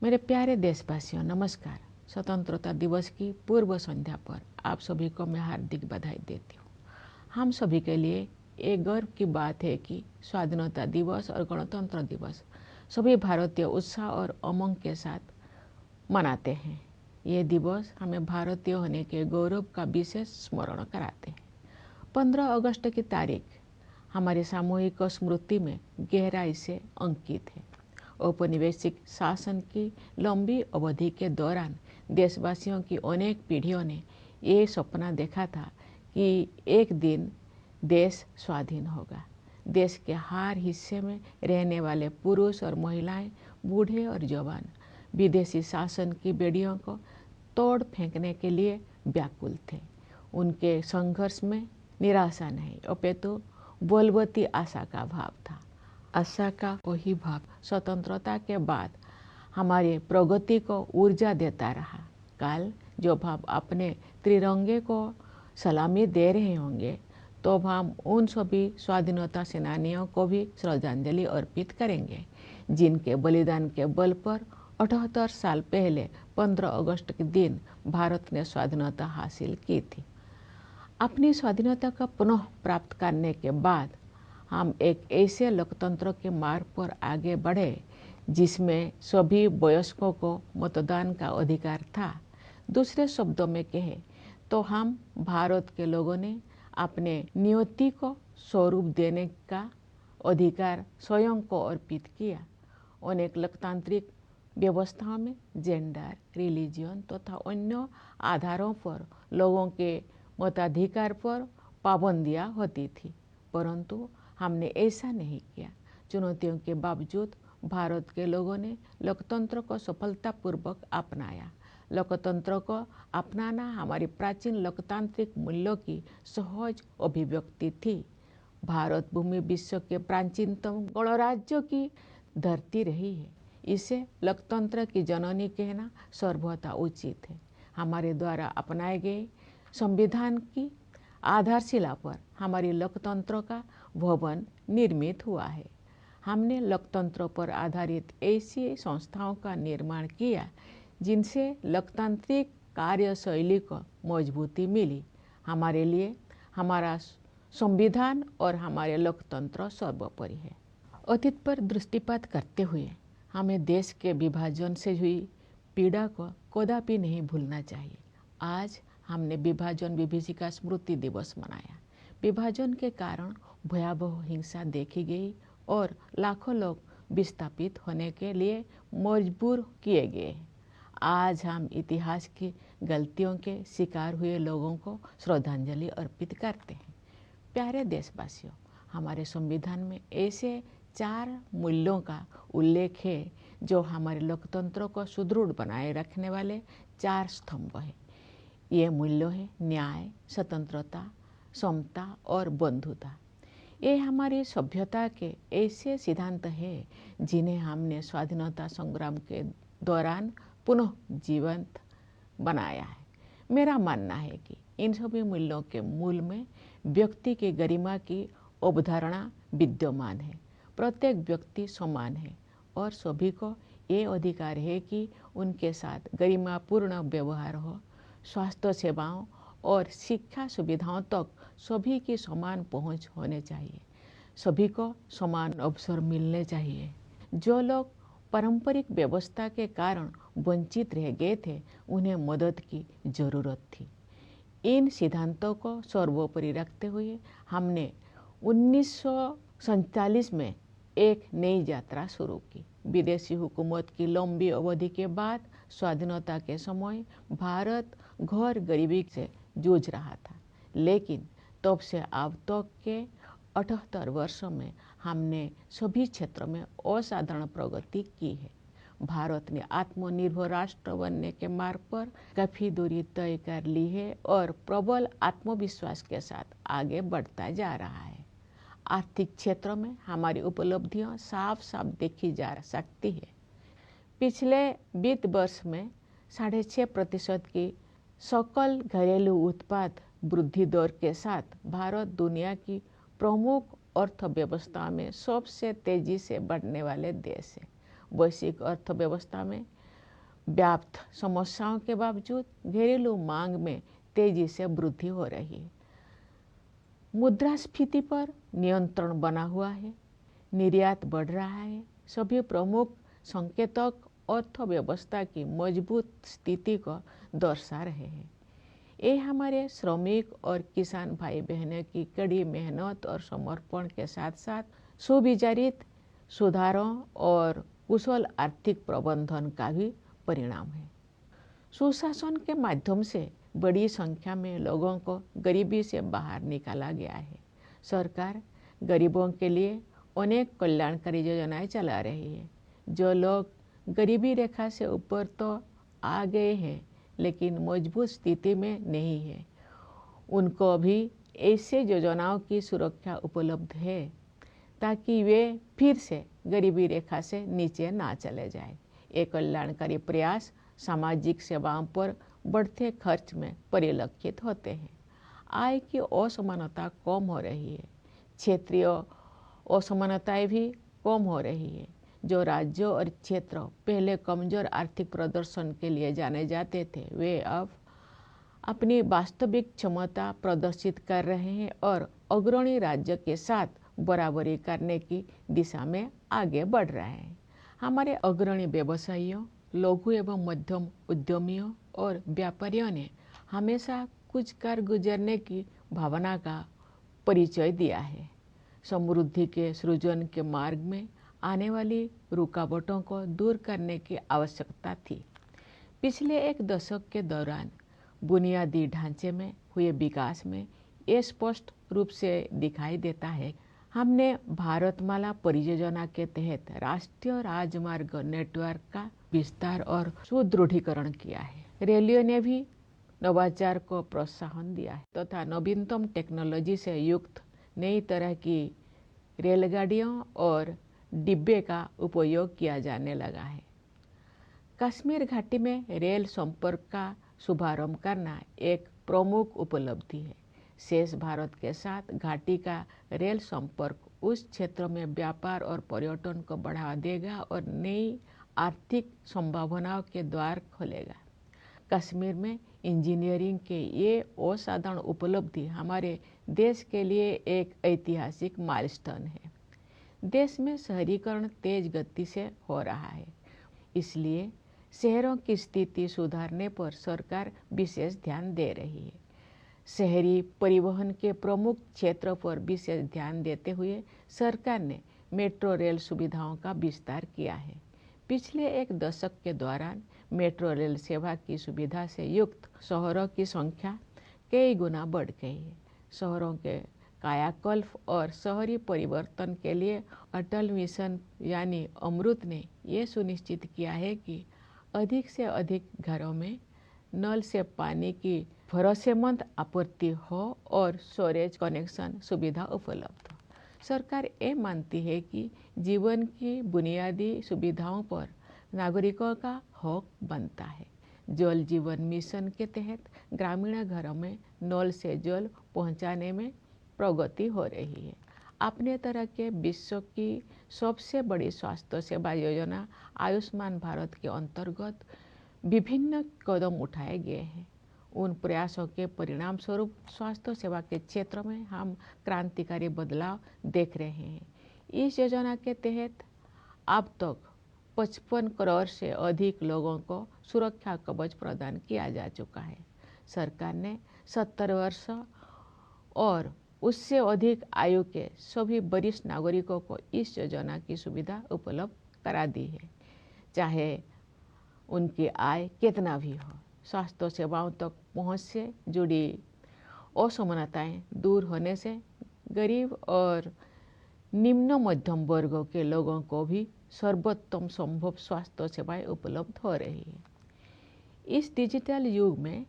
मेरे प्यारे देशवासियों, नमस्कार। स्वतंत्रता दिवस की पूर्व संध्या पर आप सभी को मैं हार्दिक बधाई देती हूँ। हम सभी के लिए एक गर्व की बात है कि स्वाधीनता दिवस और गणतंत्र दिवस सभी भारतीय उत्साह और उमंग के साथ मनाते हैं। ये दिवस हमें भारतीय होने के गौरव का विशेष स्मरण कराते हैं। 15 अगस्त की तारीख हमारी सामूहिक स्मृति में गहराई से अंकित है। औपनिवेशिक शासन की लंबी अवधि के दौरान देशवासियों की अनेक पीढ़ियों ने ये सपना देखा था कि एक दिन देश स्वाधीन होगा। देश के हर हिस्से में रहने वाले पुरुष और महिलाएं, बूढ़े और जवान विदेशी शासन की बेड़ियों को तोड़ फेंकने के लिए व्याकुल थे। उनके संघर्ष में निराशा नहीं, अपितु बलवती आशा का भाव था। आशा का वही भाव स्वतंत्रता के बाद हमारी प्रगति को ऊर्जा देता रहा। कल जब हम अपने त्रिरंगे को सलामी दे रहे होंगे तो हम उन सभी स्वाधीनता सेनानियों को भी श्रद्धांजलि अर्पित करेंगे जिनके बलिदान के बल पर 78 साल पहले 15 अगस्त के दिन भारत ने स्वाधीनता हासिल की थी। अपनी स्वाधीनता का पुनः प्राप्त करने के बाद हम एक ऐसे लोकतंत्र के मार्ग पर आगे बढ़े जिसमें सभी वयस्कों को मतदान का अधिकार था। दूसरे शब्दों में कहे तो हम भारत के लोगों ने अपने नियति को स्वरूप देने का अधिकार स्वयं को अर्पित किया। अनेक लोकतांत्रिक व्यवस्थाओं में जेंडर, रिलीजन तथा अन्य आधारों पर लोगों के मताधिकार पर पाबंदियां होती थी, परंतु हमने ऐसा नहीं किया। चुनौतियों के बावजूद भारत के लोगों ने लोकतंत्र को सफलतापूर्वक अपनाया। लोकतंत्र को अपनाना हमारी प्राचीन लोकतांत्रिक मूल्यों की सहज अभिव्यक्ति थी। भारत भूमि विश्व के प्राचीनतम गणराज्यों की धरती रही है। इसे लोकतंत्र की जननी कहना सर्वथा उचित है। हमारे द्वारा अपनाए गए संविधान की आधारशिला पर हमारी लोकतंत्र का भवन निर्मित हुआ है। हमने लोकतंत्र पर आधारित ऐसी संस्थाओं का निर्माण किया जिनसे लोकतांत्रिक कार्यशैली को मजबूती मिली। हमारे लिए हमारा संविधान और हमारे लोकतंत्र सर्वोपरि है। अतीत पर दृष्टिपात करते हुए हमें देश के विभाजन से हुई पीड़ा को कदापि नहीं भूलना चाहिए। आज हमने विभाजन विभीषिका स्मृति दिवस मनाया। विभाजन के कारण भयावह हिंसा देखी गई और लाखों लोग विस्थापित होने के लिए मजबूर किए गए। आज हम इतिहास की गलतियों के शिकार हुए लोगों को श्रद्धांजलि अर्पित करते हैं। प्यारे देशवासियों, हमारे संविधान में ऐसे 4 मूल्यों का उल्लेख है जो हमारे लोकतंत्र को सुदृढ़ बनाए रखने वाले 4 स्तंभ हैं। ये मूल्य है न्याय, स्वतंत्रता, समता और बंधुता। ये हमारी सभ्यता के ऐसे सिद्धांत हैं जिन्हें हमने स्वाधीनता संग्राम के दौरान पुनः जीवंत बनाया है। मेरा मानना है कि इन सभी मूल्यों के मूल में व्यक्ति की गरिमा की अवधारणा विद्यमान है। प्रत्येक व्यक्ति समान है और सभी को ये अधिकार है कि उनके साथ गरिमापूर्ण व्यवहार हो। स्वास्थ्य सेवाओं और शिक्षा सुविधाओं तक सभी की समान पहुंच होने चाहिए। सभी को समान अवसर मिलने चाहिए। जो लोग पारंपरिक व्यवस्था के कारण वंचित रह गए थे, उन्हें मदद की जरूरत थी। इन सिद्धांतों को सर्वोपरि रखते हुए हमने 1947 में एक नई यात्रा शुरू की। विदेशी हुकूमत की लंबी अवधि के बाद स्वाधीनता के समय भारत घोर गरीबी से जूझ रहा था, लेकिन तब से अब तक के 78 वर्षों में हमने सभी क्षेत्रों में असाधारण प्रगति की है। भारत ने आत्मनिर्भर राष्ट्र बनने के मार्ग पर काफी दूरी तय कर ली है और प्रबल आत्मविश्वास के साथ आगे बढ़ता जा रहा है। आर्थिक क्षेत्र में हमारी उपलब्धियां साफ साफ देखी जा सकती है। पिछले वित्त वर्ष में 6.5% की सकल घरेलू उत्पाद वृद्धि दर के साथ भारत दुनिया की प्रमुख अर्थव्यवस्था में सबसे तेजी से बढ़ने वाले देश है। वैश्विक अर्थव्यवस्था में व्याप्त समस्याओं के बावजूद घरेलू मांग में तेजी से वृद्धि हो रही है। मुद्रास्फीति पर नियंत्रण बना हुआ है, निर्यात बढ़ रहा है। सभी प्रमुख संकेतक अर्थव्यवस्था की मजबूत स्थिति को दर्शा रहे हैं। ये हमारे श्रमिक और किसान भाई बहनों की कड़ी मेहनत और समर्पण के साथ साथ सुविचारित सुधारों और कुशल आर्थिक प्रबंधन का भी परिणाम है। सुशासन के माध्यम से बड़ी संख्या में लोगों को गरीबी से बाहर निकाला गया है। सरकार गरीबों के लिए अनेक कल्याणकारी योजनाएं चला रही है। जो लोग गरीबी रेखा से ऊपर तो आ गए हैं लेकिन मजबूत स्थिति में नहीं है, उनको भी ऐसे योजनाओं की सुरक्षा उपलब्ध है ताकि वे फिर से गरीबी रेखा से नीचे ना चले जाए। ये कल्याणकारी प्रयास सामाजिक सेवाओं पर बढ़ते खर्च में परिलक्षित होते हैं। आय की असमानता कम हो रही है, क्षेत्रीय असमानताएं भी कम हो रही है। जो राज्यों और क्षेत्र पहले कमजोर आर्थिक प्रदर्शन के लिए जाने जाते थे, वे अब अपनी वास्तविक क्षमता प्रदर्शित कर रहे हैं और अग्रणी राज्य के साथ बराबरी करने की दिशा में आगे बढ़ रहे हैं। हमारे अग्रणी व्यवसायियों, लघु एवं मध्यम उद्यमियों और व्यापारियों ने हमेशा कुछ कर गुजरने की भावना का परिचय दिया है। समृद्धि के सृजन के मार्ग में आने वाली रुकावटों को दूर करने की आवश्यकता थी। पिछले एक दशक के दौरान बुनियादी ढांचे में हुए विकास में ये स्पष्ट रूप से दिखाई देता है। हमने भारतमाला परियोजना के तहत राष्ट्रीय राजमार्ग नेटवर्क का विस्तार और सुदृढ़ीकरण किया है। रेलवे ने भी नवाचार को प्रोत्साहन दिया है तथा नवीनतम टेक्नोलॉजी से युक्त नई तरह की रेलगाड़ियों और डिब्बे का उपयोग किया जाने लगा है। कश्मीर घाटी में रेल संपर्क का शुभारंभ करना एक प्रमुख उपलब्धि है। शेष भारत के साथ घाटी का रेल संपर्क उस क्षेत्र में व्यापार और पर्यटन को बढ़ावा देगा और नई आर्थिक संभावनाओं के द्वार खोलेगा। कश्मीर में इंजीनियरिंग के ये असाधारण उपलब्धि हमारे देश के लिए एक ऐतिहासिक माइलस्टोन है। देश में शहरीकरण तेज गति से हो रहा है, इसलिए शहरों की स्थिति सुधारने पर सरकार विशेष ध्यान दे रही है। शहरी परिवहन के प्रमुख क्षेत्रों पर विशेष ध्यान देते हुए सरकार ने मेट्रो रेल सुविधाओं का विस्तार किया है। पिछले एक दशक के दौरान मेट्रो रेल सेवा की सुविधा से युक्त शहरों की संख्या कई गुना बढ़ गई है। शहरों के कायाकल्प और शहरी परिवर्तन के लिए अटल मिशन यानी अमृत ने ये सुनिश्चित किया है कि अधिक से अधिक घरों में नल से पानी की भरोसेमंद आपूर्ति हो और स्टोरेज कनेक्शन सुविधा उपलब्ध हो। सरकार ये मानती है कि जीवन की बुनियादी सुविधाओं पर नागरिकों का हक बनता है। जल जीवन मिशन के तहत ग्रामीण घरों में नल से जल पहुंचाने में प्रगति हो रही है। अपने तरह के विश्व की सबसे बड़ी स्वास्थ्य सेवा योजना आयुष्मान भारत के अंतर्गत विभिन्न कदम उठाए गए हैं। उन प्रयासों के परिणाम स्वरूप स्वास्थ्य सेवा के क्षेत्र में हम क्रांतिकारी बदलाव देख रहे हैं। इस योजना के तहत अब तक 55 करोड़ से अधिक लोगों को सुरक्षा कवच प्रदान किया जा चुका है। सरकार ने 70 वर्ष और उससे अधिक आयु के सभी वरिष्ठ नागरिकों को इस योजना की सुविधा उपलब्ध करा दी है, चाहे उनकी आय कितना भी हो। स्वास्थ्य सेवाओं तक पहुंच से जुड़ी असमानताएं दूर होने से गरीब और निम्न मध्यम वर्गों के लोगों को भी सर्वोत्तम संभव स्वास्थ्य सेवाएं उपलब्ध हो रही है। इस डिजिटल युग में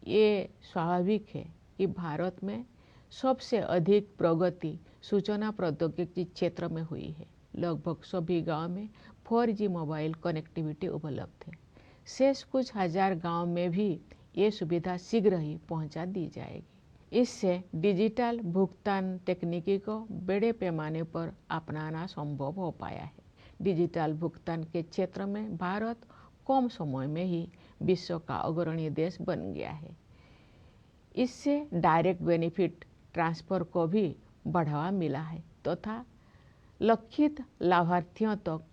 ये स्वाभाविक है कि भारत में सबसे अधिक प्रगति सूचना प्रौद्योगिकी क्षेत्र में हुई है। लगभग सभी गांव में 4G मोबाइल कनेक्टिविटी उपलब्ध है। शेष कुछ हजार गांव में भी ये सुविधा शीघ्र ही पहुंचा दी जाएगी। इससे डिजिटल भुगतान तकनीकी को बड़े पैमाने पर अपनाना संभव हो पाया है। डिजिटल भुगतान के क्षेत्र में भारत कम समय में ही विश्व का अग्रणी देश बन गया है। इससे डायरेक्ट बेनिफिट ट्रांसफ़र को भी बढ़ावा मिला है तथा लक्षित लाभार्थियों तक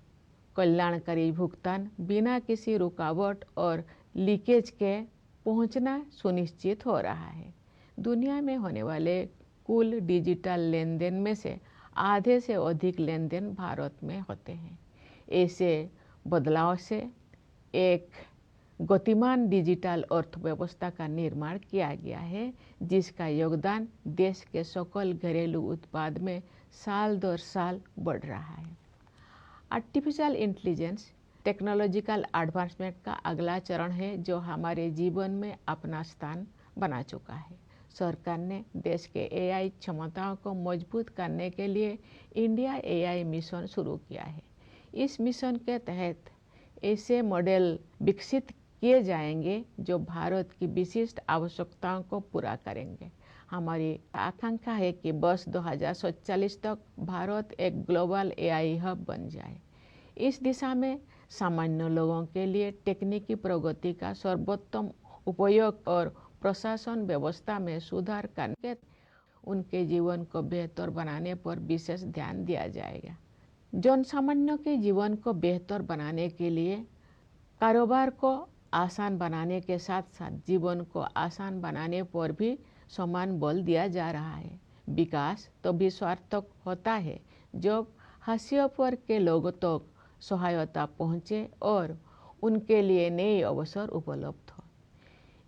कल्याणकारी भुगतान बिना किसी रुकावट और लीकेज के पहुंचना सुनिश्चित हो रहा है। दुनिया में होने वाले कुल डिजिटल लेन देन में से आधे से अधिक लेन देन भारत में होते हैं। ऐसे बदलाव से एक गतिमान डिजिटल अर्थव्यवस्था का निर्माण किया गया है, जिसका योगदान देश के सकल घरेलू उत्पाद में साल दर साल बढ़ रहा है। आर्टिफिशियल इंटेलिजेंस टेक्नोलॉजिकल एडवांसमेंट का अगला चरण है जो हमारे जीवन में अपना स्थान बना चुका है। सरकार ने देश के एआई क्षमताओं को मजबूत करने के लिए इंडिया एआई मिशन शुरू किया है। इस मिशन के तहत ऐसे मॉडल विकसित किए जाएंगे जो भारत की विशिष्ट आवश्यकताओं को पूरा करेंगे। हमारी आकांक्षा है कि वर्ष 2047 तक भारत एक ग्लोबल एआई हब बन जाए। इस दिशा में सामान्य लोगों के लिए तकनीकी प्रगति का सर्वोत्तम उपयोग और प्रशासन व्यवस्था में सुधार करके उनके जीवन को बेहतर बनाने पर विशेष ध्यान दिया जाएगा। जनसामान्य के जीवन को बेहतर बनाने के लिए कारोबार को आसान बनाने के साथ साथ जीवन को आसान बनाने पर भी समान बल दिया जा रहा है। विकास तभी सार्थक होता है जब हाशिए पर के लोगों तक सहायता पहुँचे और उनके लिए नए अवसर उपलब्ध हो।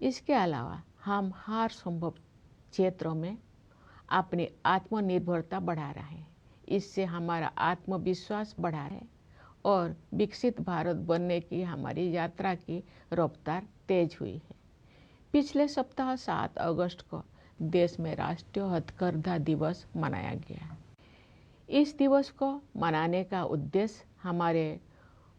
इसके अलावा हम हर संभव क्षेत्रों में अपनी आत्मनिर्भरता बढ़ा रहे हैं। इससे हमारा आत्मविश्वास बढ़ा है और विकसित भारत बनने की हमारी यात्रा की रफ्तार तेज हुई है। पिछले सप्ताह 7 अगस्त को देश में राष्ट्रीय हथकरघा दिवस मनाया गया। इस दिवस को मनाने का उद्देश्य हमारे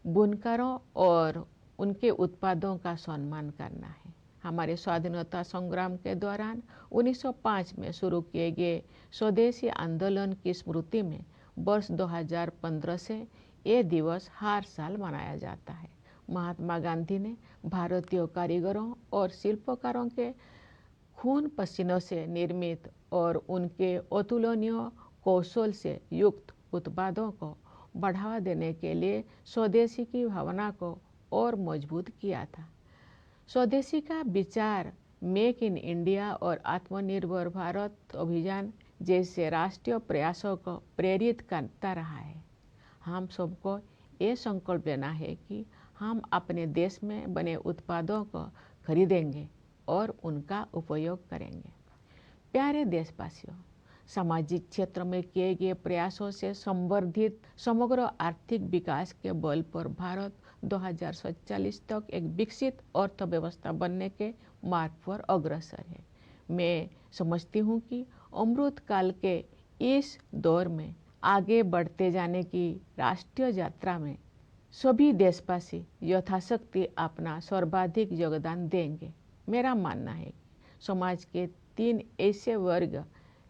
बुनकरों और उनके उत्पादों का सम्मान करना है। हमारे स्वाधीनता संग्राम के दौरान 1905 में शुरू किए गए स्वदेशी आंदोलन की स्मृति में वर्ष 2015 से ये दिवस हर साल मनाया जाता है। महात्मा गांधी ने भारतीय कारीगरों और शिल्पकारों के खून पसीनों से निर्मित और उनके अतुलनीय कौशल से युक्त उत्पादों को बढ़ावा देने के लिए स्वदेशी की भावना को और मजबूत किया था। स्वदेशी का विचार मेक इन इंडिया और आत्मनिर्भर भारत अभियान जैसे राष्ट्रीय प्रयासों को प्रेरित करता रहा है। हम सबको ये संकल्प लेना है कि हम अपने देश में बने उत्पादों को खरीदेंगे और उनका उपयोग करेंगे। प्यारे देशवासियों, सामाजिक क्षेत्र में किए गए प्रयासों से संवर्धित समग्र आर्थिक विकास के बल पर भारत 2047 तक एक विकसित अर्थव्यवस्था बनने के मार्ग पर अग्रसर है। मैं समझती हूँ कि अमृत काल के इस दौर में आगे बढ़ते जाने की राष्ट्रीय यात्रा में सभी देशवासी यथाशक्ति अपना सर्वाधिक योगदान देंगे। मेरा मानना है कि समाज के 3 ऐसे वर्ग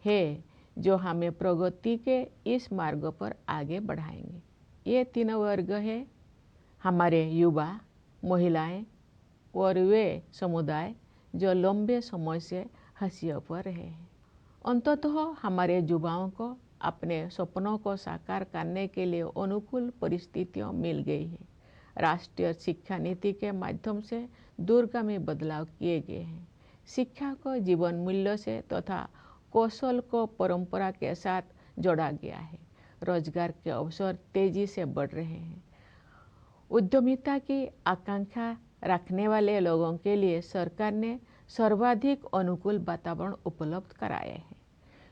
है जो हमें प्रगति के इस मार्ग पर आगे बढ़ाएंगे। ये 3 वर्ग है हमारे युवा, महिलाएं और वे समुदाय जो लंबे समय से हाशिए पर रहे हैं। अंततः हमारे युवाओं को अपने सपनों को साकार करने के लिए अनुकूल परिस्थितियां मिल गई है। राष्ट्रीय शिक्षा नीति के माध्यम से दूरगामी बदलाव किए गए हैं। शिक्षा को जीवन मूल्य से तथा कौशल को परंपरा के साथ जोड़ा गया है। रोजगार के अवसर तेजी से बढ़ रहे हैं। उद्यमिता की आकांक्षा रखने वाले लोगों के लिए सरकार ने सर्वाधिक अनुकूल वातावरण उपलब्ध कराए हैं।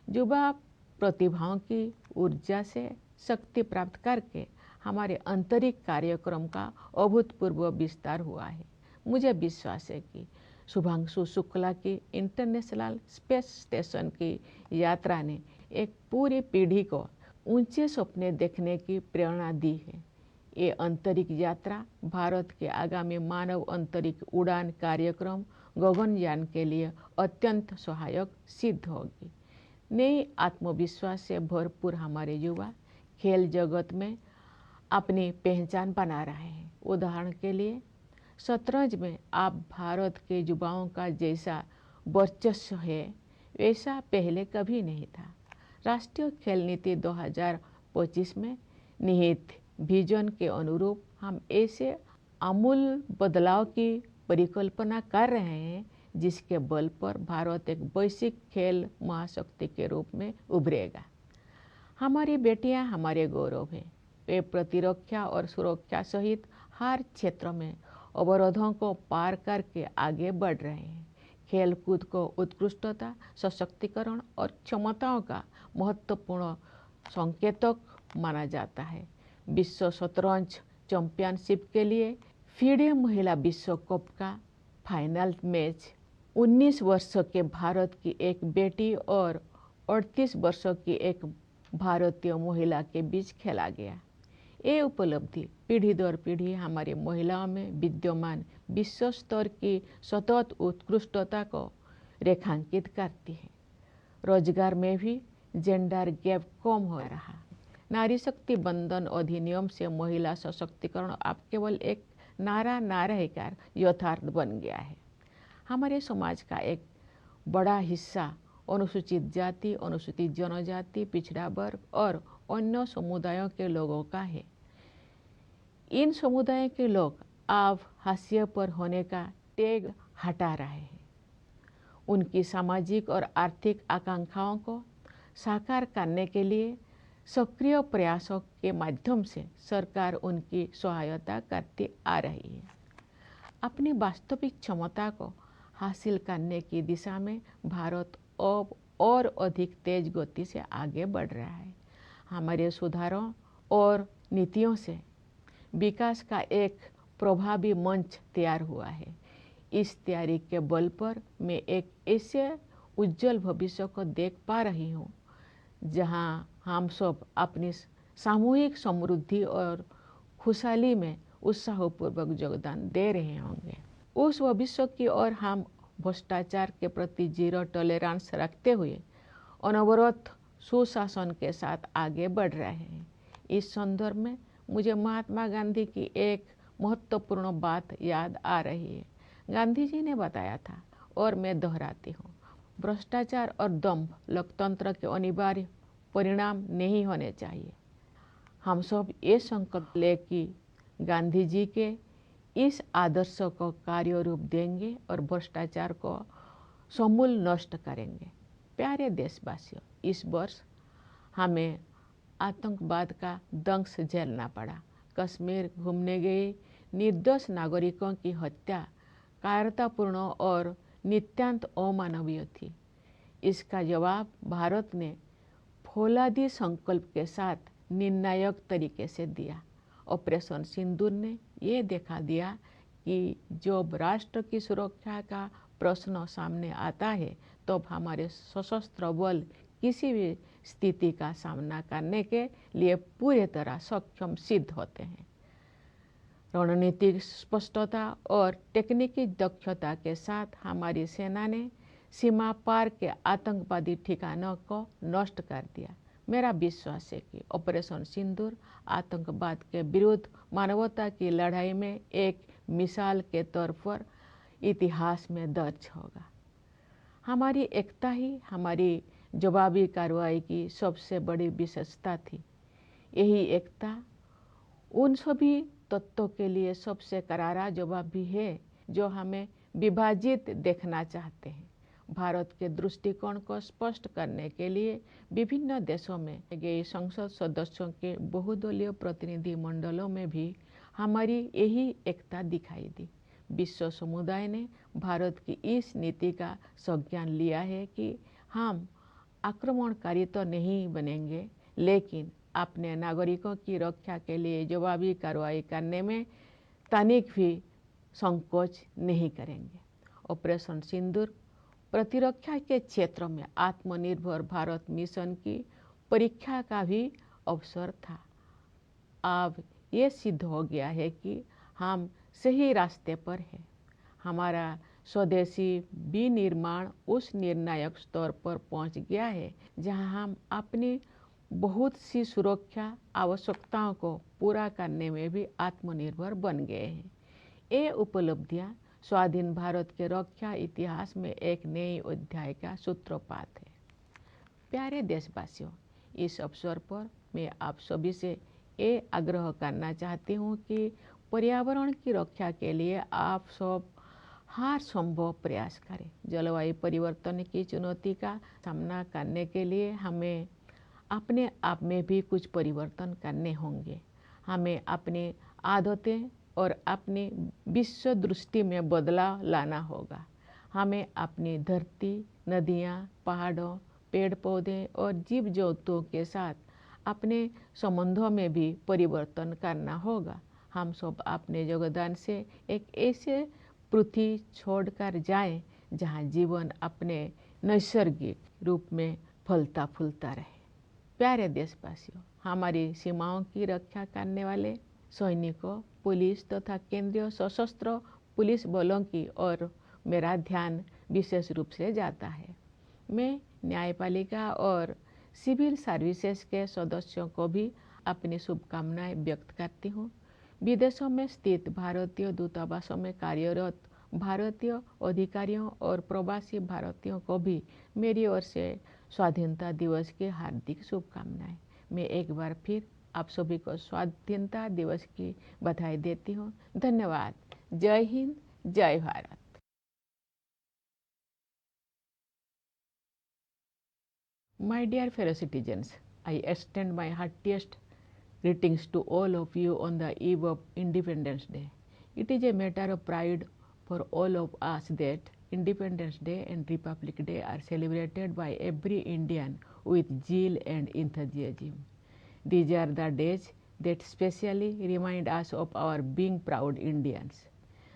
युवा प्रतिभाओं की ऊर्जा से शक्ति प्राप्त करके हमारे आंतरिक कार्यक्रम का अभूतपूर्व विस्तार हुआ है। मुझे विश्वास है कि शुभांशु शुक्ला की इंटरनेशनल स्पेस स्टेशन की यात्रा ने एक पूरी पीढ़ी को ऊंचे सपने देखने की प्रेरणा दी है। ये अंतरिक्ष यात्रा भारत के आगामी मानव अंतरिक्ष उड़ान कार्यक्रम गगनयान के लिए अत्यंत सहायक सिद्ध होगी। नए आत्मविश्वास से भरपूर हमारे युवा खेल जगत में अपनी पहचान बना रहे हैं। उदाहरण के लिए शतरंज में आप भारत के युवाओं का जैसा वर्चस्व है वैसा पहले कभी नहीं था। राष्ट्रीय खेल नीति 2025 में निहित विजन के अनुरूप हम ऐसे आमूल बदलाव की परिकल्पना कर रहे हैं जिसके बल पर भारत एक वैश्विक खेल महाशक्ति के रूप में उभरेगा। हमारी बेटियां हमारे गौरव हैं। वे प्रतिरक्षा और सुरक्षा सहित हर क्षेत्र में अवरोधों को पार करके आगे बढ़ रहे हैं। खेलकूद को उत्कृष्टता, सशक्तिकरण और क्षमताओं का महत्वपूर्ण संकेतक माना जाता है। विश्व शतरंज चैंपियनशिप के लिए फीडे महिला विश्व कप का फाइनल मैच 19 वर्षों के भारत की एक बेटी और 38 वर्षों की एक भारतीय महिला के बीच खेला गया। ये उपलब्धि पीढ़ी दर पीढ़ी हमारी महिलाओं में विद्यमान विश्व स्तर की सतत उत्कृष्टता को रेखांकित करती है। रोजगार में भी जेंडर गैप कम हो रहा। नारी शक्ति बंधन अधिनियम से महिला सशक्तिकरण अब केवल एक नारा ना रहकर यथार्थ बन गया है। हमारे समाज का एक बड़ा हिस्सा अनुसूचित जाति, अनुसूचित जनजाति, पिछड़ा वर्ग और अन्य समुदायों के लोगों का है। इन समुदायों के लोग अब हाशिए पर होने का टैग हटा रहे हैं। उनकी सामाजिक और आर्थिक आकांक्षाओं को साकार करने के लिए सक्रिय प्रयासों के माध्यम से सरकार उनकी सहायता करती आ रही है। अपनी वास्तविक क्षमता को हासिल करने की दिशा में भारत अब और अधिक तेज गति से आगे बढ़ रहा है। हमारे सुधारों और नीतियों से विकास का एक प्रभावी मंच तैयार हुआ है। इस तैयारी के बल पर मैं एक ऐसे उज्जवल भविष्य को देख पा रही हूँ जहाँ हम सब अपनी सामूहिक समृद्धि और खुशहाली में उत्साहपूर्वक योगदान दे रहे होंगे। उस भविष्य की ओर हम भ्रष्टाचार के प्रति जीरो टॉलरेंस रखते हुए अनवरत सुशासन के साथ आगे बढ़ रहे हैं। इस संदर्भ में मुझे महात्मा गांधी की एक महत्वपूर्ण बात याद आ रही है। गांधी जी ने बताया था और मैं दोहराती हूँ, भ्रष्टाचार और दंभ लोकतंत्र के अनिवार्य परिणाम नहीं होने चाहिए। हम सब ये संकल्प ले कि गांधी जी के इस आदर्श को कार्य रूप देंगे और भ्रष्टाचार को समूल नष्ट करेंगे। प्यारे देशवासियों, इस वर्ष हमें आतंकवाद का दंश झेलना पड़ा। कश्मीर घूमने गए निर्दोष नागरिकों की हत्या कायरतापूर्ण और नितांत अमानवीय थी। इसका जवाब भारत ने फौलादी संकल्प के साथ निर्णायक तरीके से दिया। ऑपरेशन सिंदूर ने ये दिखा दिया कि जब राष्ट्र की सुरक्षा का प्रश्न सामने आता है तब हमारे सशस्त्र बल किसी भी स्थिति का सामना करने के लिए पूरी तरह सक्षम सिद्ध होते हैं। रणनीतिक स्पष्टता और तकनीकी दक्षता के साथ हमारी सेना ने सीमा पार के आतंकवादी ठिकानों को नष्ट कर दिया। मेरा विश्वास है कि ऑपरेशन सिंदूर आतंकवाद के विरुद्ध मानवता की लड़ाई में एक मिसाल के तौर पर इतिहास में दर्ज होगा। हमारी एकता ही हमारी जवाबी कार्रवाई की सबसे बड़ी विशेषता थी। यही एकता उन सभी तत्वों के लिए सबसे करारा जवाब भी है जो हमें विभाजित देखना चाहते हैं। भारत के दृष्टिकोण को स्पष्ट करने के लिए विभिन्न देशों में गए संसद सदस्यों के बहुदलीय प्रतिनिधि मंडलों में भी हमारी यही एकता दिखाई दी। विश्व समुदाय ने भारत की इस नीति का संज्ञान लिया है कि हम आक्रमणकारी तो नहीं बनेंगे, लेकिन अपने नागरिकों की रक्षा के लिए जवाबी कार्रवाई करने में तनिक भी संकोच नहीं करेंगे। ऑपरेशन सिंदूर प्रतिरक्षा के क्षेत्र में आत्मनिर्भर भारत मिशन की परीक्षा का भी अवसर था। अब ये सिद्ध हो गया है कि हम सही रास्ते पर हैं। हमारा स्वदेशी विनिर्माण उस निर्णायक स्तर पर पहुंच गया है जहां हम अपनी बहुत सी सुरक्षा आवश्यकताओं को पूरा करने में भी आत्मनिर्भर बन गए हैं। ये उपलब्धियाँ स्वाधीन भारत के रक्षा इतिहास में एक नए अध्याय का सूत्रपात है। प्यारे देशवासियों, इस अवसर पर मैं आप सभी से ये आग्रह करना चाहती हूँ कि पर्यावरण की रक्षा के लिए आप सब हर संभव प्रयास करें। जलवायु परिवर्तन की चुनौती का सामना करने के लिए हमें अपने आप में भी कुछ परिवर्तन करने होंगे। हमें अपनी आदतें और अपनी विश्व दृष्टि में बदलाव लाना होगा। हमें अपनी धरती, नदियाँ, पहाड़ों, पेड़ पौधे और जीव जंतुओं के साथ अपने संबंधों में भी परिवर्तन करना होगा। हम सब अपने योगदान से एक ऐसे पृथ्वी छोड़कर जाएं जहां जीवन अपने नैसर्गिक रूप में फलता फूलता रहे। प्यारे देशवासियों, हमारी सीमाओं की रक्षा करने वाले सैनिकों, पुलिस तथा केंद्रीय सशस्त्र पुलिस बलों की ओर मेरा ध्यान विशेष रूप से जाता है। मैं न्यायपालिका और सिविल सर्विसेज के सदस्यों को भी अपनी शुभकामनाएं व्यक्त करती हूँ। विदेशों में स्थित भारतीय दूतावासों में कार्यरत भारतीय अधिकारियों और प्रवासी भारतीयों को भी मेरी ओर से स्वाधीनता दिवस की हार्दिक शुभकामनाएं। मैं एक बार फिर आप सभी को स्वाधीनता दिवस की बधाई देती हूँ। धन्यवाद। जय हिंद, जय Bharat. My dear fellow citizens, I extend my heartiest greetings to all of you on the eve of Independence Day. It is a matter of pride for all of us that Independence Day and Republic Day are celebrated by every Indian with zeal and enthusiasm. These are the days that specially remind us of our being proud Indians.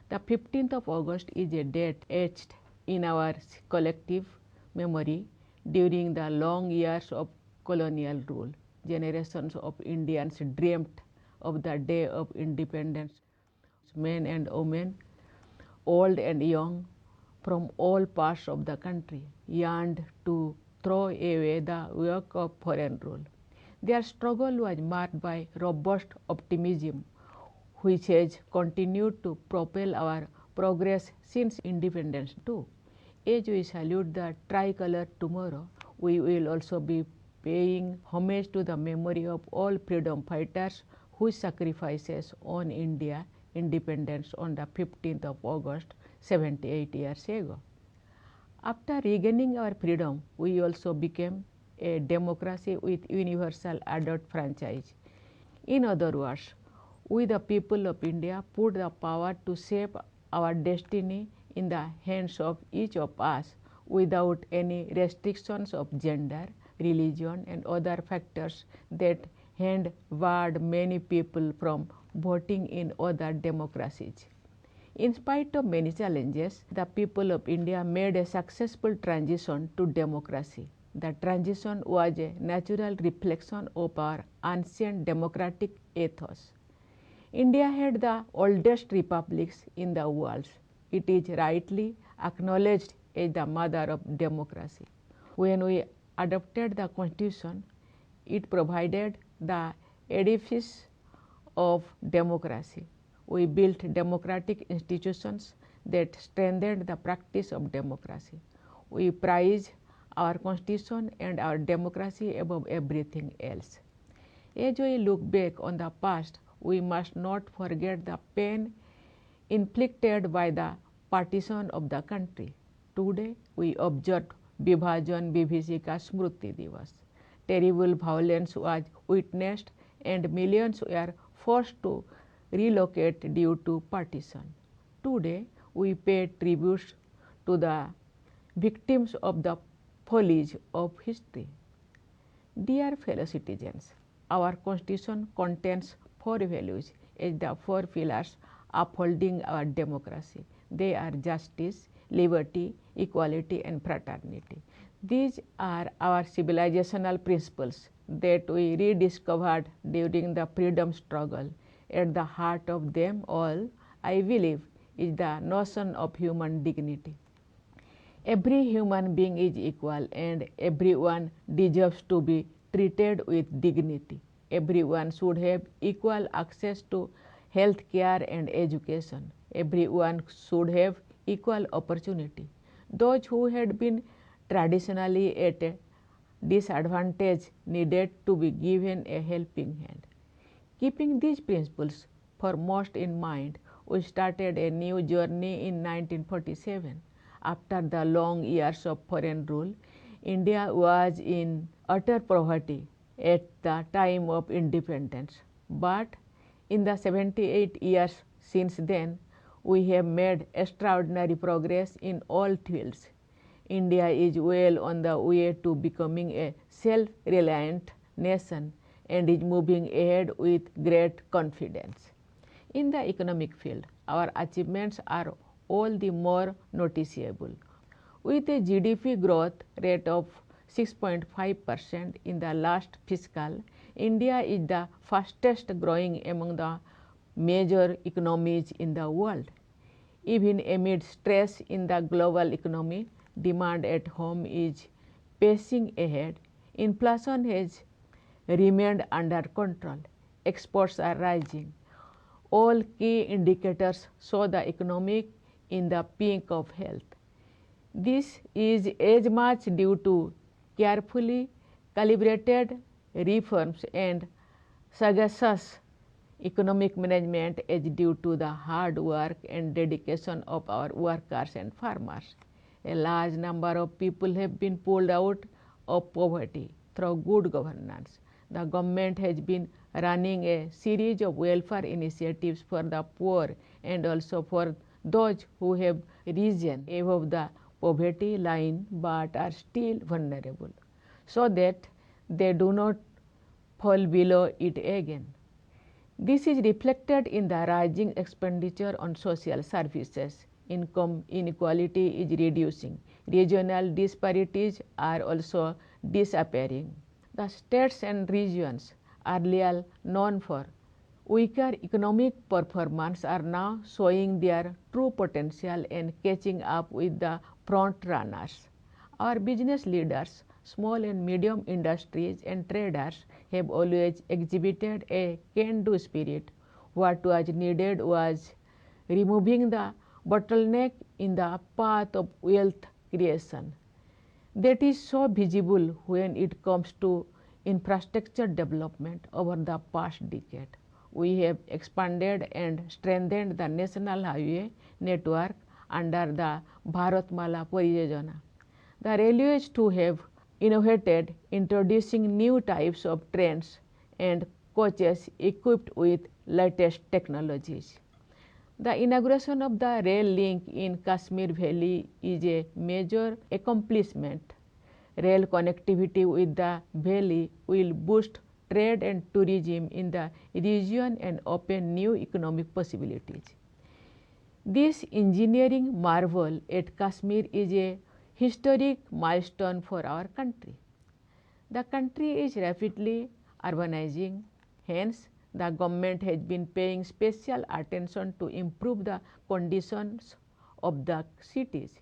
The 15th of August is a date etched in our collective memory. During the long years of colonial rule, generations of Indians dreamt of the day of independence. Men and women, old and young, from all parts of the country, yearned to throw away the yoke of foreign rule. Their struggle was marked by robust optimism, which has continued to propel our progress since independence too. As we salute the tricolor tomorrow, we will also be paying homage to the memory of all freedom fighters whose sacrifices won India independence on the 15th of August 78 years ago. After regaining our freedom, we also became a democracy with universal adult franchise. In other words, we the people of India put the power to shape our destiny in the hands of each of us without any restrictions of gender, religion and other factors that had barred many people from voting in other democracies. In spite of many challenges, the people of India made a successful transition to democracy. The transition was a natural reflection of our ancient democratic ethos. India had the oldest republics in the world. It is rightly acknowledged as the mother of democracy. When we adopted the Constitution, it provided the edifice of democracy. We built democratic institutions that strengthened the practice of democracy. We prize our Constitution and our democracy above everything else. As we look back on the past, we must not forget the pain inflicted by the partition of the country. Today, we observe Vibhajan Vibhishika Smriti Divas. Terrible violence was witnessed and millions were forced to relocate due to partition. Today, we pay tributes to the victims of the follies of history. Dear fellow citizens, our Constitution contains 4 values as the 4 pillars upholding our democracy. They are justice, liberty, equality and fraternity. These are our civilizational principles that we rediscovered during the freedom struggle. At the heart of them all, I believe, is the notion of human dignity. Every human being is equal and everyone deserves to be treated with dignity. Everyone should have equal access to health care and education. Everyone should have equal opportunity. Those who had been traditionally at a disadvantage needed to be given a helping hand. Keeping these principles foremost in mind, we started a new journey in 1947. After the long years of foreign rule, India was in utter poverty at the time of independence. But in the 78 years since then, we have made extraordinary progress in all fields. India is well on the way to becoming a self-reliant nation and is moving ahead with great confidence. In the economic field, our achievements are all the more noticeable. With a GDP growth rate of 6.5% in the last fiscal, India is the fastest growing among the major economies in the world. Even amid stress in the global economy, demand at home is pacing ahead. Inflation has remained under control. Exports are rising. All key indicators show the economy in the peak of health. This is as much due to carefully calibrated reforms and sagacious economic management as due to the hard work and dedication of our workers and farmers. A large number of people have been pulled out of poverty through good governance. The government has been running a series of welfare initiatives for the poor and also for those who have risen above the poverty line but are still vulnerable, so that they do not fall below it again. This is reflected in the rising expenditure on social services. Income inequality is reducing. Regional disparities are also disappearing. The states and regions earlier known for weaker economic performance are now showing their true potential and catching up with the front runners. Our business leaders, small and medium industries and traders have always exhibited a can-do spirit. What was needed was removing the bottleneck in the path of wealth creation. That is so visible when it comes to infrastructure development over the past decade. We have expanded and strengthened the national highway network under the Bharatmala Pariyojana. The railways too have innovated, introducing new types of trains and coaches equipped with latest technologies. The inauguration of the rail link in Kashmir Valley is a major accomplishment. Rail connectivity with the valley will boost trade and tourism in the region and open new economic possibilities. This engineering marvel at Kashmir is a historic milestone for our country. The country is rapidly urbanizing, hence the government has been paying special attention to improve the conditions of the cities.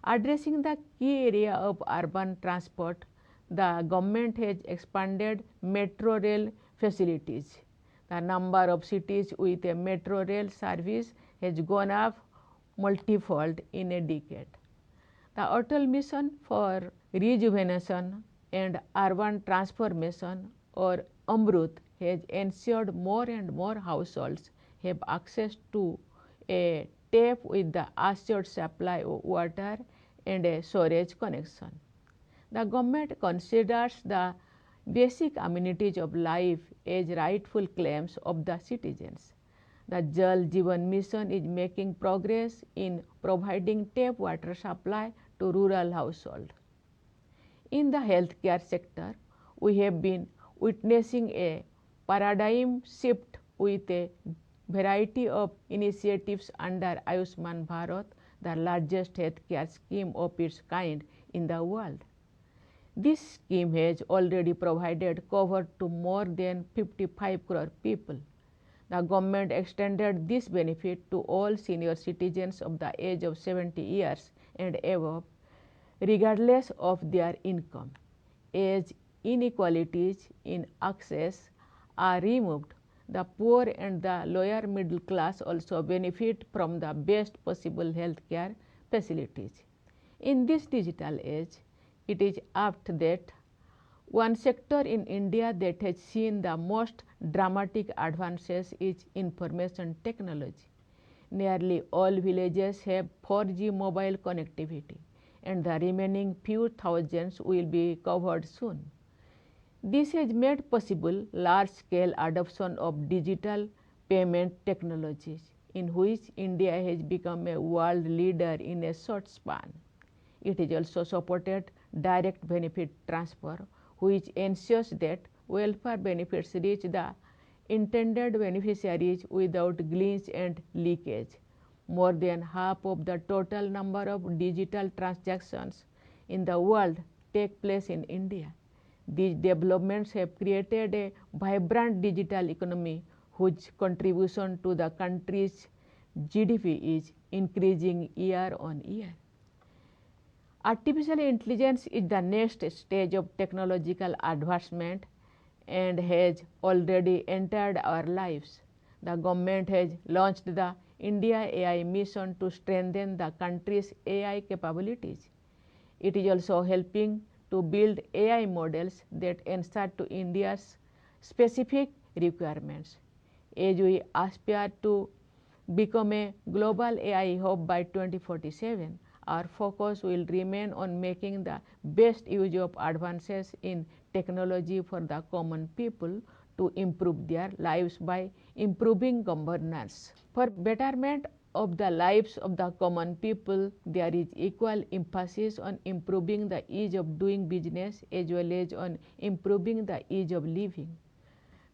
Addressing the key area of urban transport, the government has expanded metro rail facilities. The number of cities with a metro rail service has gone up multifold in a decade. The Atal Mission for Rejuvenation and Urban Transformation, or AMRUT, has ensured more and more households have access to a tap with the assured supply of water and a storage connection. The government considers the basic amenities of life as rightful claims of the citizens. The Jal Jeevan Mission is making progress in providing tap water supply to rural households. In the healthcare sector, we have been witnessing a paradigm shift with a variety of initiatives under Ayushman Bharat, the largest healthcare scheme of its kind in the world. This scheme has already provided cover to more than 55 crore people. The government extended this benefit to all senior citizens of the age of 70 years and above, regardless of their income. As inequalities in access are removed, The poor and the lower middle class also benefit from the best possible healthcare facilities. In this digital age, it is apt that one sector in India that has seen the most dramatic advances is information technology. Nearly all villages have 4G mobile connectivity, and the remaining few thousands will be covered soon. This has made possible large-scale adoption of digital payment technologies, in which India has become a world leader in a short span. It has also supported direct benefit transfer, which ensures that welfare benefits reach the intended beneficiaries without glitch and leakage. More than half of the total number of digital transactions in the world take place in India. These developments have created a vibrant digital economy whose contribution to the country's GDP is increasing year on year. Artificial intelligence is the next stage of technological advancement and has already entered our lives. The government has launched the India AI mission to strengthen the country's AI capabilities. It is also helping to build AI models that answer to India's specific requirements. As we aspire to become a global AI hub by 2047, our focus will remain on making the best use of advances in technology for the common people to improve their lives by improving governance. For betterment of the lives of the common people, there is equal emphasis on improving the ease of doing business as well as on improving the ease of living.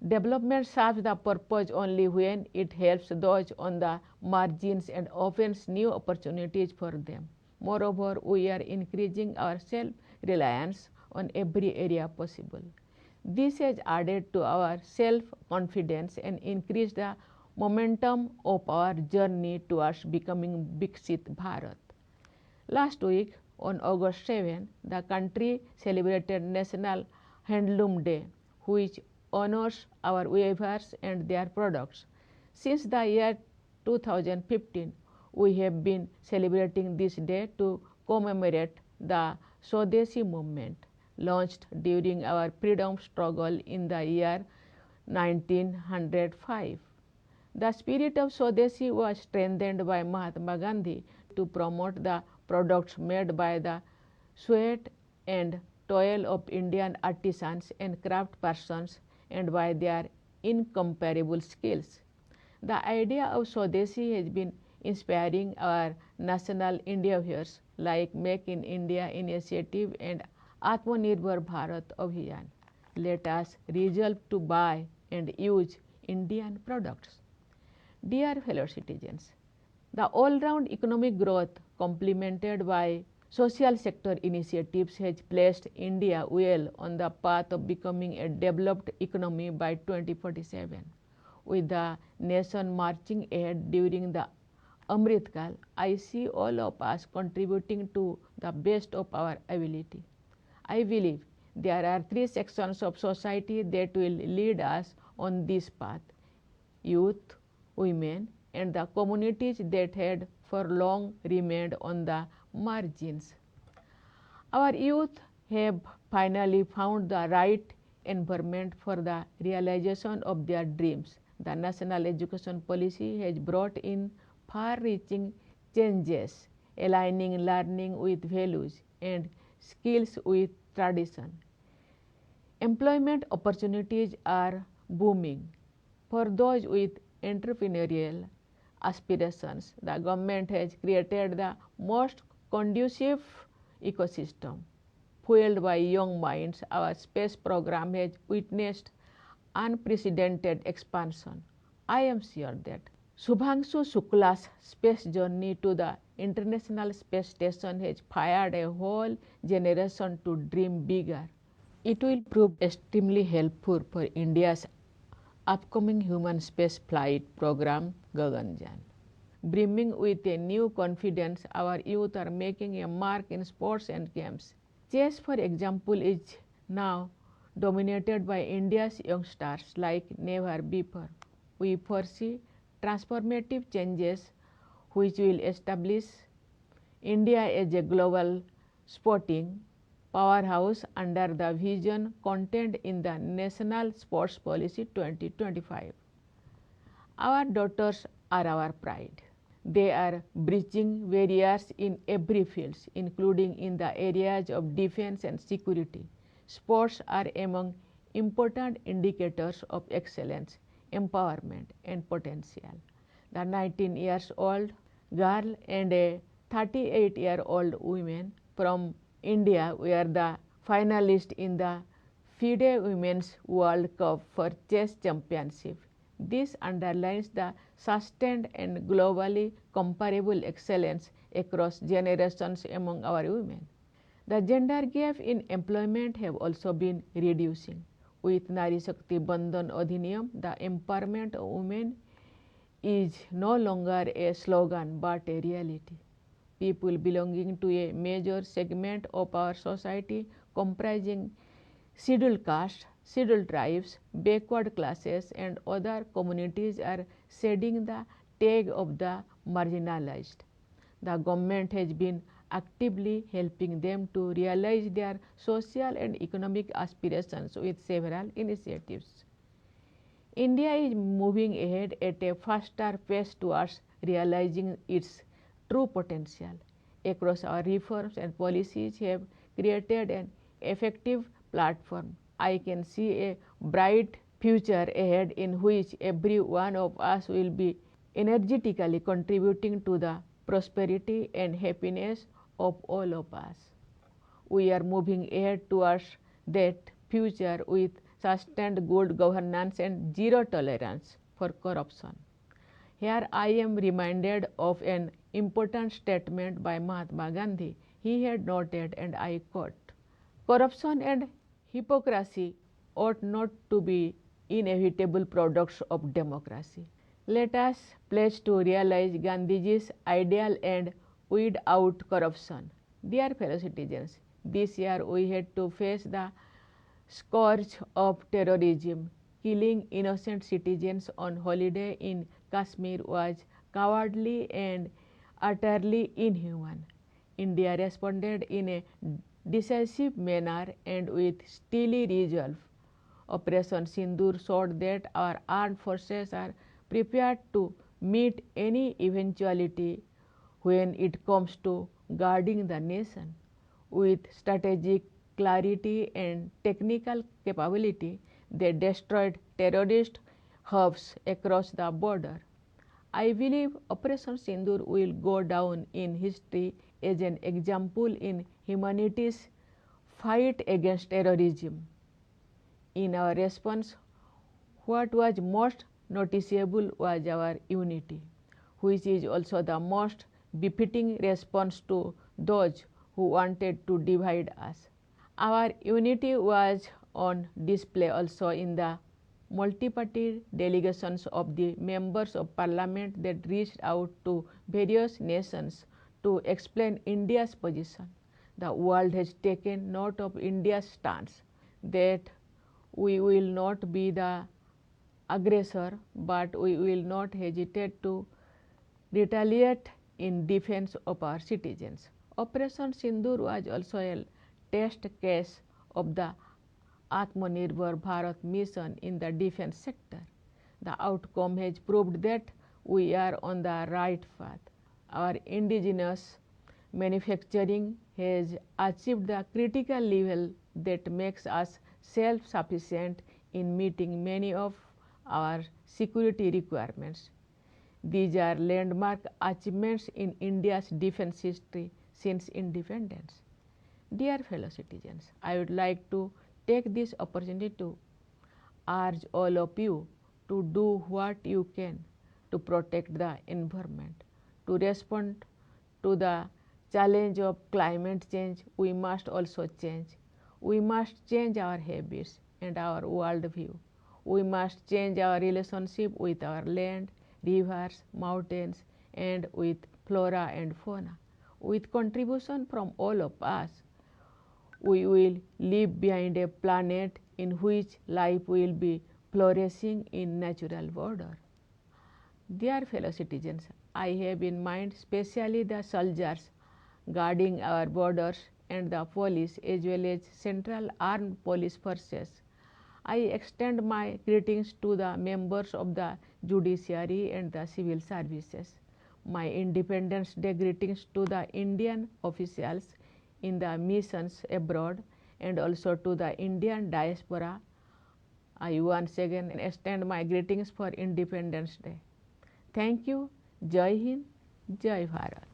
Development serves the purpose only when it helps those on the margins and opens new opportunities for them. Moreover, we are increasing our self-reliance on every area possible. This has added to our self-confidence and increased the momentum of our journey towards becoming Viksit Bharat. Last week, on August 7, the country celebrated National Handloom Day, which honors our weavers and their products. Since the year 2015, we have been celebrating this day to commemorate the Swadeshi movement, launched during our freedom struggle in the year 1905. The spirit of Swadeshi was strengthened by Mahatma Gandhi to promote the products made by the sweat and toil of Indian artisans and craftspersons and by their incomparable skills. The idea of Swadeshi has been inspiring our national endeavors like Make in India initiative and Atmanirbhar Bharat Abhiyan. Let us resolve to buy and use Indian products. Dear fellow citizens, the all-round economic growth complemented by social sector initiatives has placed India well on the path of becoming a developed economy by 2047. With the nation marching ahead during the Amrit Kal, I see all of us contributing to the best of our ability. I believe there are three sections of society that will lead us on this path: youth, women, and the communities that had for long remained on the margins. Our youth have finally found the right environment for the realization of their dreams. The national education policy has brought in far-reaching changes, aligning learning with values and skills with tradition. Employment opportunities are booming. For those with entrepreneurial aspirations, the government has created the most conducive ecosystem. Fueled by young minds, our space program has witnessed unprecedented expansion. I am sure that Shubhangshu Shukla's space journey to the International Space Station has fired a whole generation to dream bigger. It will prove extremely helpful for India's upcoming human space flight program Gaganyaan. Brimming with a new confidence, our youth are making a mark in sports and games. Chess, for example, is now dominated by India's youngsters like never before. We foresee transformative changes which will establish India as a global sporting powerhouse under the vision contained in the National Sports Policy 2025. Our daughters are our pride. They are bridging barriers in every field, including in the areas of defense and security. Sports are among important indicators of excellence, empowerment, and potential. The 19 years old girl and a 38-year-old woman from India were the finalists in the FIDE Women's World Cup for Chess Championship. This underlines the sustained and globally comparable excellence across generations among our women. The gender gap in employment have also been reducing. With Nari Shakti Bandhan Adhiniyam, the empowerment of women is no longer a slogan but a reality. People belonging to a major segment of our society comprising scheduled castes, scheduled tribes, backward classes and other communities are shedding the tag of the marginalized. The government has been actively helping them to realize their social and economic aspirations with several initiatives. India is moving ahead at a faster pace towards realizing its true potential. Across our reforms and policies have created an effective platform. I can see a bright future ahead in which every one of us will be energetically contributing to the prosperity and happiness of all of us. We are moving ahead towards that future with sustained good governance and zero tolerance for corruption. Here I am reminded of an important statement by Mahatma Gandhi. He had noted, and I quote, "Corruption and hypocrisy ought not to be inevitable products of democracy." Let us pledge to realize Gandhiji's ideal and weed out corruption. Dear fellow citizens, this year we had to face the scourge of terrorism. Killing innocent citizens on holiday in Kashmir was cowardly and utterly inhuman. India responded in a decisive manner and with steely resolve. Operation Sindoor showed that our armed forces are prepared to meet any eventuality when it comes to guarding the nation. With strategic clarity and technical capability, they destroyed terrorist hubs across the border. I believe Operation Sindoor will go down in history as an example in humanity's fight against terrorism. In our response, what was most noticeable was our unity, which is also the most befitting response to those who wanted to divide us. Our unity was on display also in the multi-party delegations of the members of parliament that reached out to various nations to explain India's position. The world has taken note of India's stance that we will not be the aggressor, but we will not hesitate to retaliate in defense of our citizens. Operation Sindoor was also a test case of the Atmanirbhar Bharat mission in the defense sector. The outcome has proved that we are on the right path. Our indigenous manufacturing has achieved the critical level that makes us self-sufficient in meeting many of our security requirements. These are landmark achievements in India's defense history since independence. Dear fellow citizens, I would like to take this opportunity to urge all of you to do what you can to protect the environment. To respond to the challenge of climate change, we must also change. We must change our habits and our worldview. We must change our relationship with our land, rivers, mountains, and with flora and fauna. With contribution from all of us, we will leave behind a planet in which life will be flourishing in natural order. Dear fellow citizens, I have in mind specially the soldiers guarding our borders and the police as well as central armed police forces. I extend my greetings to the members of the judiciary and the civil services. My Independence Day greetings to the Indian officials in the missions abroad and also to the Indian diaspora. I once again extend my greetings for Independence Day. Thank you. Jai Hind, Jai Bharat.